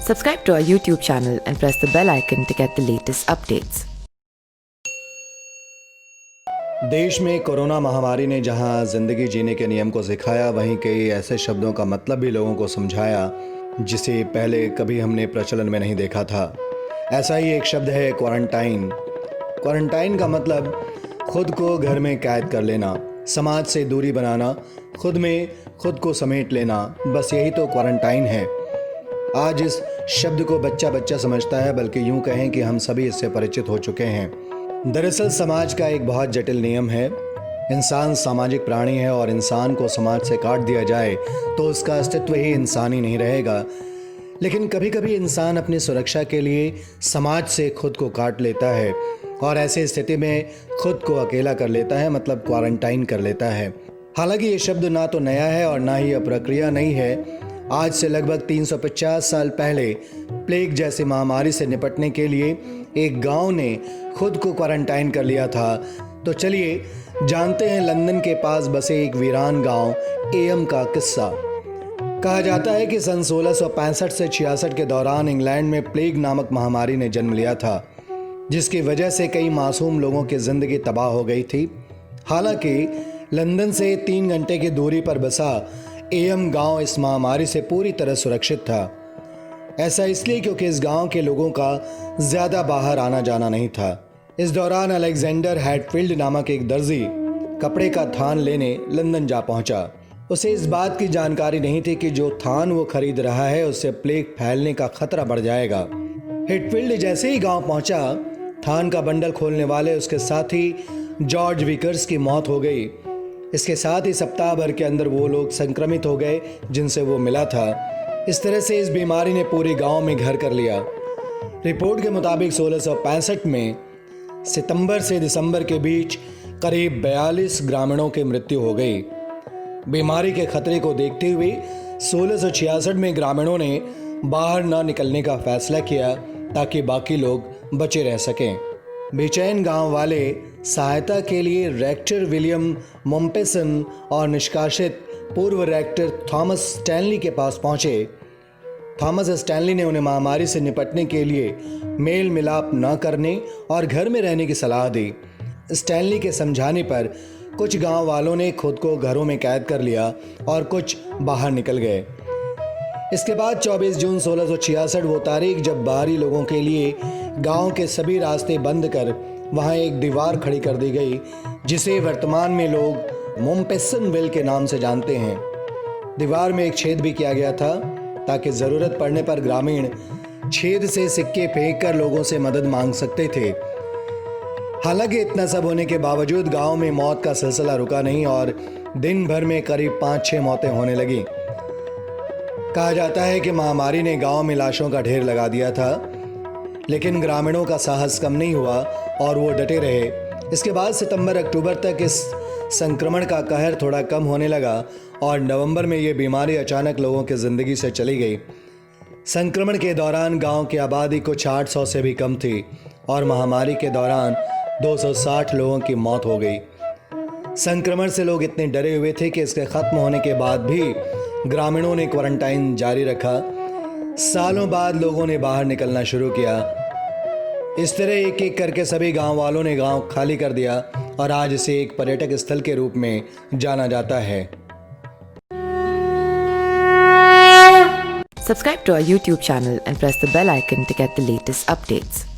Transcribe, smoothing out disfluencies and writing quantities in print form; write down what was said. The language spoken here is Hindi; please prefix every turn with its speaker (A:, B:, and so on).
A: Subscribe to our YouTube channel and press the bell icon to get the latest updates.
B: देश में कोरोना महामारी ने जहां जिंदगी जीने के नियम को सिखाया, वहीं कई ऐसे शब्दों का मतलब भी लोगों को समझाया जिसे पहले कभी हमने प्रचलन में नहीं देखा था। ऐसा ही एक शब्द है क्वारंटाइन। क्वारंटाइन का मतलब खुद को घर में कैद कर लेना, समाज से दूरी बनाना, खुद में खुद को समेट लेना, बस यही तो क्वारंटाइन है। आज इस शब्द को बच्चा बच्चा समझता है, बल्कि यूं कहें कि हम सभी इससे परिचित हो चुके हैं। दरअसल समाज का एक बहुत जटिल नियम है। इंसान सामाजिक प्राणी है और इंसान को समाज से काट दिया जाए तो उसका अस्तित्व ही इंसानी नहीं रहेगा। लेकिन कभी कभी इंसान अपनी सुरक्षा के लिए समाज से खुद को काट लेता है और ऐसी स्थिति में खुद को अकेला कर लेता है, मतलब क्वारंटाइन कर लेता है। हालांकि ये शब्द ना तो नया है और ना ही यह प्रक्रिया नहीं है। आज से लगभग 350 साल पहले प्लेग जैसी महामारी से निपटने के लिए एक गांव ने खुद को क्वारंटाइन कर लिया था। तो चलिए जानते हैं लंदन के पास बसे एक वीरान गांव एयम का किस्सा। कहा जाता है कि सन 1665 से 66 के दौरान इंग्लैंड में प्लेग नामक महामारी ने जन्म लिया था, जिसकी वजह से कई मासूम लोगों की जिंदगी तबाह हो गई थी। हालांकि लंदन से 3 घंटे की दूरी पर बसा एयम गांव इस महामारी से पूरी तरह सुरक्षित था। ऐसा इसलिए क्योंकि इस गांव के लोगों का ज्यादा बाहर आना जाना नहीं था। इस दौरान अलेक्जेंडर हैटफील्ड नामक एक दर्जी कपड़े का थान लेने लंदन जा पहुंचा। उसे इस बात की जानकारी नहीं थी कि जो थान वो खरीद रहा है उससे प्लेग फैलने का खतरा बढ़ जाएगा। हैटफील्ड जैसे ही गांव पहुंचा, थान का बंडल खोलने वाले उसके साथी जॉर्ज विकर्स की मौत हो गई। इसके साथ ही सप्ताह भर के अंदर वो लोग संक्रमित हो गए जिनसे वो मिला था। इस तरह से इस बीमारी ने पूरे गांव में घर कर लिया। रिपोर्ट के मुताबिक 1665 में सितंबर से दिसंबर के बीच करीब 42 ग्रामीणों की मृत्यु हो गई। बीमारी के खतरे को देखते हुए 1666 में ग्रामीणों ने बाहर न निकलने का फैसला किया ताकि बाकी लोग बचे रह सकें। बेचैन गांव वाले सहायता के लिए रेक्टर विलियम मोम्पेसन और निष्कासित पूर्व रेक्टर थॉमस स्टैनली के पास पहुंचे। थॉमस स्टैनली ने उन्हें महामारी से निपटने के लिए मेल मिलाप न करने और घर में रहने की सलाह दी। स्टैनली के समझाने पर कुछ गांव वालों ने खुद को घरों में कैद कर लिया और कुछ बाहर निकल गए। इसके बाद 24 जून 1666 वो तारीख जब बाहरी लोगों के लिए गांव के सभी रास्ते बंद कर वहां एक दीवार खड़ी कर दी गई, जिसे वर्तमान में लोग मोम्पेसन विल के नाम से जानते हैं। दीवार में एक छेद भी किया गया था ताकि जरूरत पड़ने पर ग्रामीण छेद से सिक्के फेंककर लोगों से मदद मांग सकते थे। हालांकि इतना सब होने के बावजूद गांव में मौत का सिलसिला रुका नहीं और दिन भर में करीब 5-6 मौतें होने लगी। कहा जाता है कि महामारी ने गांव में लाशों का ढेर लगा दिया था, लेकिन ग्रामीणों का साहस कम नहीं हुआ और वो डटे रहे। इसके बाद सितंबर-अक्टूबर तक इस संक्रमण का कहर थोड़ा कम होने लगा और नवंबर में ये बीमारी अचानक लोगों की जिंदगी से चली गई। संक्रमण के दौरान गांव की आबादी कुछ 800 से भी कम थी और महामारी के दौरान 260 लोगों की मौत हो गई। संक्रमण से लोग इतने डरे हुए थे कि इसके खत्म होने के बाद भी ग्रामीणों ने क्वारंटाइन जारी रखा। सालों बाद लोगों ने बाहर निकलना शुरू किया। इस तरह एक एक करके सभी गांव वालों ने गांव खाली कर दिया और आज इसे एक पर्यटक स्थल के रूप में जाना जाता है।
A: Subscribe to our YouTube channel and press the bell icon to get the latest updates.